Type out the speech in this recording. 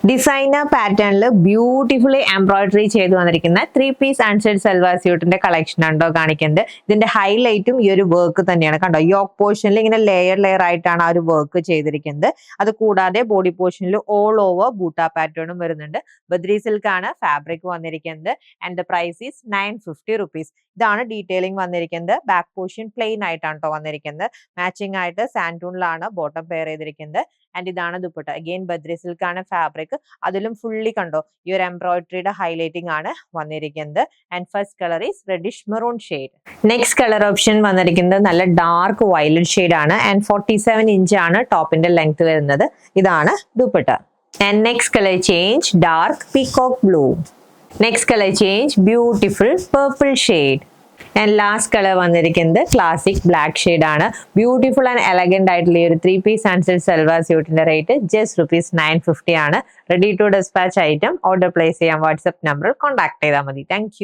Designer പാറ്റേണിൽ beautifully embroidery ചെയ്ത് വന്നിരിക്കുന്ന 3-പീസ് അൺസൈഡ് സൽവാർ സ്യൂട്ടിന്റെ കളക്ഷൻ ആണോ കാണിക്കുന്നത്. ഇതിന്റെ ഹൈലൈറ്റും ഈ ഒരു വർക്ക് തന്നെയാണ്. കണ്ടോ, യോക്ക് പോർഷനിൽ ഇങ്ങനെ ലെയർ ആയിട്ടാണ് ആ ഒരു വർക്ക് ചെയ്തിരിക്കുന്നത്. അത് കൂടാതെ ബോഡി പോർഷനിൽ ഓൾ ഓവർ ബൂട്ട പാറ്റേണും വരുന്നുണ്ട്. ബദ്രി സിൽക്ക് ആണ് ഫാബ്രിക് വന്നിരിക്കുന്നത്. And the price is 950 rupees. ഇതാണ് ഡീറ്റെയിലിംഗ് വന്നിരിക്കുന്നത്. ബാക്ക് പോർഷൻ പ്ലെയിൻ ആയിട്ടാണ് കേട്ടോ വന്നിരിക്കുന്നത്. മാച്ചിങ് ആയിട്ട് സാൻഡൂണിലാണ് ബോട്ടം പെയർ ചെയ്തിരിക്കുന്നത്. ആൻഡ് ഇതാണ് ദുപ്പട്ട. അഗെയിൻ ബദ്രി സിൽക്ക് ആണ് ഫാബ്രിക്. അതിലും ഫുള്ളി കണ്ടോ ഈ ഒരു എംബ്രോയിഡറിയുടെ ഹൈലൈറ്റിംഗ് ആണ് വന്നിരിക്കുന്നത്. And first colour is reddish maroon shade. Next colour option വന്നിരിക്കുന്നത് നല്ല ഡാർക്ക് വയലറ്റ് ഷെയ്ഡ് ആണ്. ആൻഡ് 47 ഇഞ്ച് ആണ് ടോപ്പിന്റെ ലെങ്ത് വരുന്നത്. ഇതാണ് dupatta. And next colour change dark peacock blue. Next colour change beautiful purple shade. And last colour വന്നിരിക്കുന്നത് classic black shade ആണ്. Beautiful and elegant ആയിട്ടുള്ള ഈ ഒരു 3-പീസ് അൺസൈഡ് സൽവാർ സ്യൂട്ടിന്റെ റേറ്റ് ജസ്റ്റ് ₹950 ആണ്. Ready to dispatch item order place ചെയ്യാൻ വാട്സ്ആപ്പ് നമ്പറിൽ കോൺടാക്ട് ചെയ്താൽ മതി. താങ്ക്